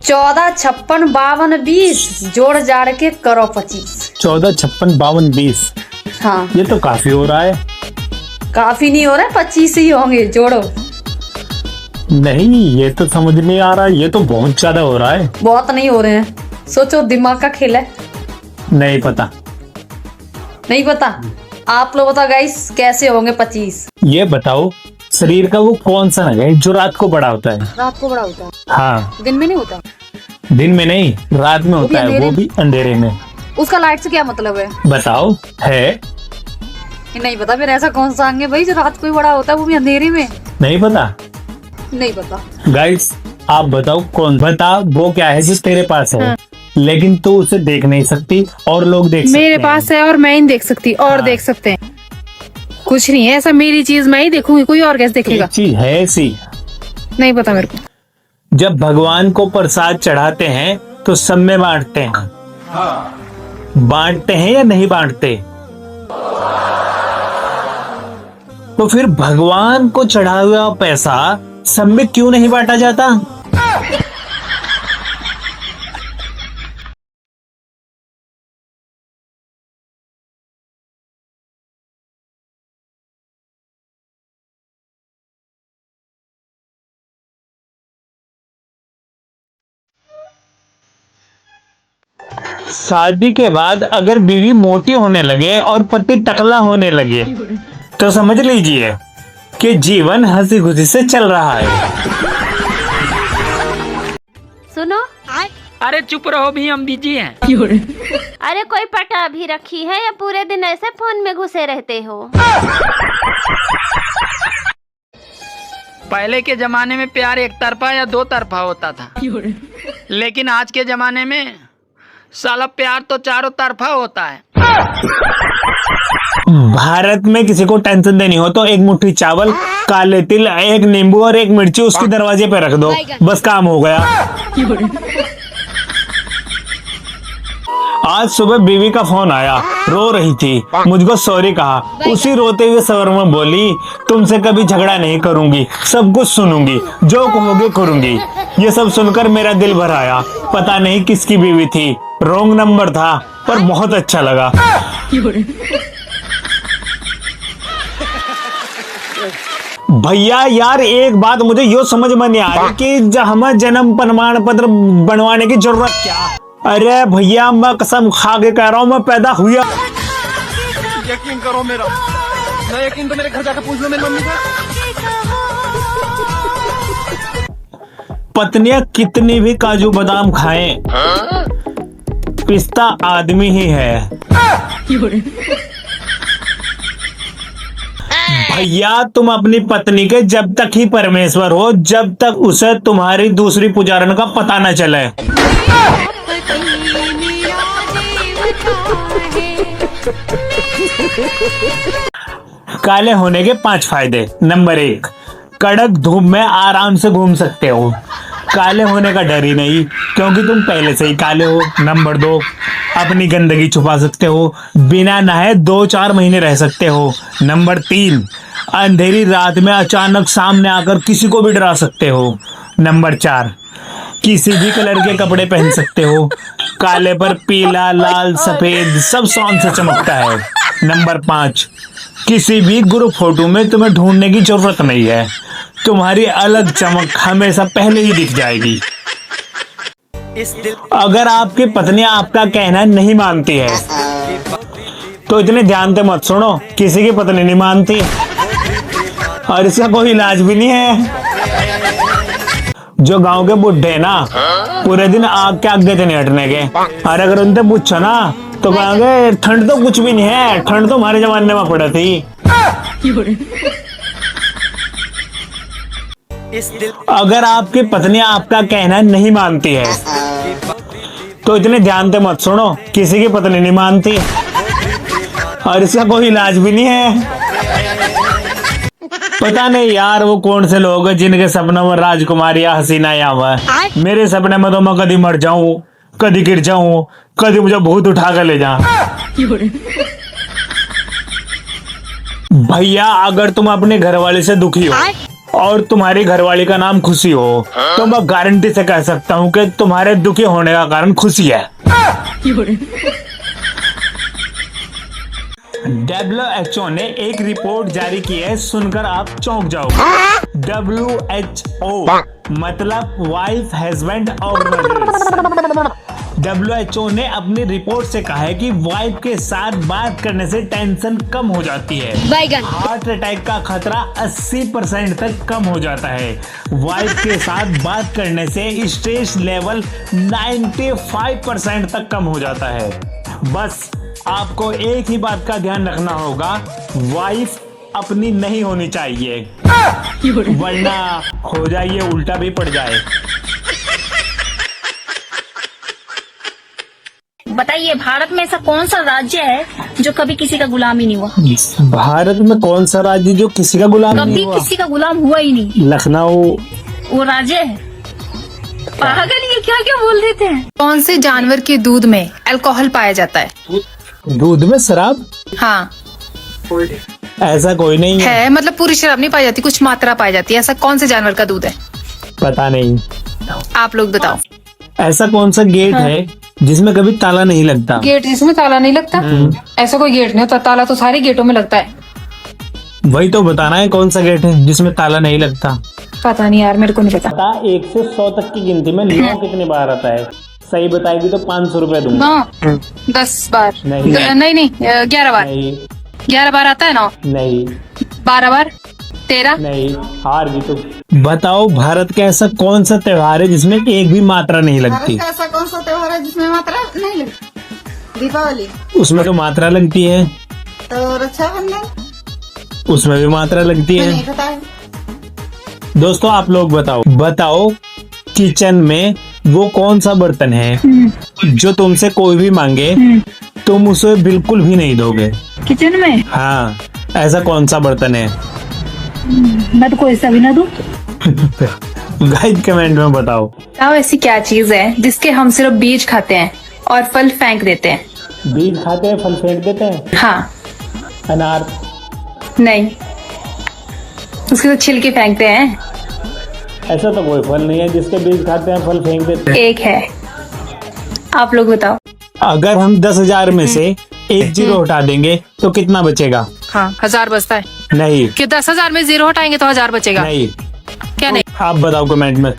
14, 56, 52, 20 जोड़ जाड़ के करो 25। 14, 56, 52, 20। हाँ ये तो काफी हो रहा है। काफी नहीं हो रहा है, 25 ही होंगे, जोड़ो। नहीं, ये तो समझ नहीं आ रहा, ये तो बहुत ज्यादा हो रहा है। बहुत नहीं हो रहे हैं, सोचो, दिमाग का खेल है। नहीं पता। नहीं पता? आप लोग बताओ गाइस, कैसे होंगे 25? ये बताओ, शरीर का वो कौन सा अंग है जो रात को बड़ा होता है? रात को बड़ा होता है, हाँ, दिन में नहीं होता। दिन में नहीं, रात में होता है, वो भी अंधेरे में। उसका लाइट से क्या मतलब है? बताओ, है? नहीं पता। फिर ऐसा कौन सा अंग है भाई जो रात को ही बड़ा होता है, वो भी अंधेरे में? नहीं पता। नहीं पता। गाइस, आप बताओ, कौन बता, वो क्या है जो तेरे पास है लेकिन तू उसे देख नहीं सकती और लोग देख सकते हैं। मेरे पास है और मैं ही देख सकती, और देख सकते हैं। कुछ नहीं है ऐसा, मेरी चीज मैं ही देखूंगी, कोई और कैसे देखेगा? एक चीज है ऐसी। नहीं पता मेरे को। जब भगवान को प्रसाद चढ़ाते हैं तो सब में बांटते हैं। बांटते हैं या नहीं बांटते? तो फिर भगवान को चढ़ा हुआ पैसा सब में क्यों नहीं बांटा जाता? शादी के बाद अगर बीवी मोटी होने लगे और पति टकला होने लगे तो समझ लीजिए कि जीवन हंसी खुशी से चल रहा है। सुनो। अरे चुप रहो भी, हम बिजी हैं। अरे कोई पटा भी रखी है या पूरे दिन ऐसे फोन में घुसे रहते हो? पहले के जमाने में प्यार एक तरफा या दो तरफा होता था, लेकिन आज के जमाने में साला प्यार तो चारों तरफा होता है। भारत में किसी को टेंशन देनी हो तो एक मुट्ठी चावल, काले तिल, एक नींबू और एक मिर्ची उसके दरवाजे पे रख दो, बस काम हो गया। आज सुबह बीवी का फोन आया, रो रही थी, मुझको सॉरी कहा। उसी रोते हुए स्वर में बोली, तुमसे कभी झगड़ा नहीं करूंगी, सब कुछ सुनूंगी, जो कहोगे करूंगी। ये सब सुनकर मेरा दिल भर आया। पता नहीं किसकी बीवी थी, रॉन्ग नंबर था, पर बहुत अच्छा लगा। भैया यार, एक बात मुझे यो समझ में नहीं आ रही कि हमें जन्म प्रमाण पत्र बनवाने की जरूरत क्या? अरे भैया, मैं कसम खा के कह रहा हूँ, मैं पैदा हुआ। यकीन करो मेरा, ना यकीन तो मेरे घर जाकर पूछ लो मेरी मम्मी से। पत्नियां कितनी भी काजू बादाम खाएं, पिस्ता आदमी ही है। भैया, तुम अपनी पत्नी के जब तक ही परमेश्वर हो, जब तक उसे तुम्हारी दूसरी पुजारन का पता न चले। काले होने के 5 फायदे। नंबर 1, कड़क धूप में आराम से घूम सकते हो, काले होने का डर ही नहीं क्योंकि तुम पहले से ही काले हो। नंबर 2, अपनी गंदगी छुपा सकते हो, बिना नहाए 2-4 महीने रह सकते हो। नंबर 3, अंधेरी रात में अचानक सामने आकर किसी को भी डरा सकते हो। नंबर 4, किसी भी कलर के कपड़े पहन सकते हो, काले पर पीला, लाल, सफेद सब शान से चमकता है। नंबर 5, किसी भी ग्रुप फोटो में तुम्हें ढूंढने की जरूरत नहीं है, तुम्हारी अलग चमक हमेशा पहले ही दिख जाएगी। अगर आपकी पत्नी आपका कहना नहीं मानती है तो इतने ध्यान से मत सुनो, किसी की पत्नी नहीं मानती और इसका कोई इलाज भी नहीं है। जो गांव के बुढ़े ना, पूरे दिन आग के आगे से नहीं हटने के, और अगर उनसे पूछो ना तो कहेंगे ठंड तो कुछ भी नहीं है, ठंड तो हमारे जमाने में पड़ा थी। अगर आपकी पत्नी आपका कहना नहीं मानती है तो इतने ध्यान से मत सुनो, किसी की पत्नी नहीं मानती और इसका कोई इलाज भी नहीं है। पता नहीं यार, वो कौन से लोग हैं जिनके सपनों में राजकुमारी या हसीना या हुआ। मेरे सपने में तो मैं कभी मर जाऊं, कभी गिर जाऊं, कभी मुझे भूत उठा कर ले जा। भैया, अगर तुम अपने घर वाले से दुखी हो और तुम्हारी घरवाली का नाम खुशी हो, तो मैं गारंटी से कह सकता हूँ कि तुम्हारे दुखी होने का कारण खुशी है। WHO ने एक रिपोर्ट जारी की है, सुनकर आप चौंक जाओगे। WHO मतलब वाइफ हस्बैंड ऑर्गेनाइजेशन। WHO ने अपनी रिपोर्ट से कहा है कि वाइफ के साथ बात करने से टेंशन कम हो जाती है, हार्ट अटैक का खतरा 80% तक कम हो जाता है, वाइफ के साथ बात करने से स्ट्रेस लेवल 95% तक कम हो जाता है। बस आपको एक ही बात का ध्यान रखना होगा, वाइफ अपनी नहीं होनी चाहिए, वरना हो जाइए उल्टा भी पड़ जाए। बताइए, भारत में ऐसा कौन सा राज्य है जो कभी किसी का गुलाम ही नहीं हुआ? भारत में कौन सा राज्य जो किसी का गुलाम नहीं कभी हुआ? किसी का गुलाम हुआ ही नहीं। लखनऊ। वो राज्य है। पागल, ये क्या क्या बोल देते हैं। कौन से जानवर के दूध में अल्कोहल पाया जाता है? दूध में शराब? हाँ ऐसा कोई नहीं है। मतलब पूरी शराब नहीं पाई जाती, कुछ मात्रा पाई जाती है। ऐसा कौन से जानवर का दूध है? पता नहीं। आप लोग बताओ। ऐसा कौन सा गेट है जिसमें कभी ताला नहीं लगता? गेट जिसमें ताला नहीं लगता? ऐसा कोई गेट नहीं होता, ताला तो सारे गेटों में लगता है। वही तो बताना है, कौन सा गेट है जिसमें ताला नहीं लगता? पता नहीं यार, मेरे को नहीं पता। 1 से 100 तक की गिनती में लौ कितनी बार आता है? सही बताएगी तो 500 रुपए दूंगा। 10 बार? नहीं। नहीं 11 बार। नहीं 11 बार आता है ना? नहीं 12 बार? 13? नहीं, हार गई तुम। बताओ, भारत का ऐसा कौन सा त्योहार है जिसमें एक भी मात्रा नहीं लगती? ऐसा कौन सा त्योहार है जिसमें मात्रा नहीं लगती? दीपावली। उसमें तो मात्रा लगती है। तो रक्षाबंधन। उसमें भी मात्रा लगती है। नहीं पता है। दोस्तों आप लोग बताओ किचन में वो कौन सा बर्तन है जो तुमसे कोई भी मांगे तुम उसे बिल्कुल भी नहीं दोगे? किचन में? हाँ, ऐसा कौन सा बर्तन है? मैं तो कोई सा भी ना दूं। गाइस कमेंट में बताओ। ऐसी क्या चीज है जिसके हम सिर्फ बीज खाते हैं और फल फेंक देते हैं? बीज खाते हैं, फल फेंक देते हैं? हाँ। अनार? नहीं, उसके तो छिलके फेंकते हैं। ऐसा तो कोई फल नहीं है जिसके बीज खाते हैं फल फेंक देते हैं। एक है, आप लोग बताओ। अगर हम 10,000 में से एक जीरो हटा देंगे तो कितना बचेगा? हाँ, 1000 बचता है। नहीं। कि 10,000 में 0 हटाएंगे तो 1000 बचेगा? नहीं। क्या नहीं? आप बताओ कमेंट में।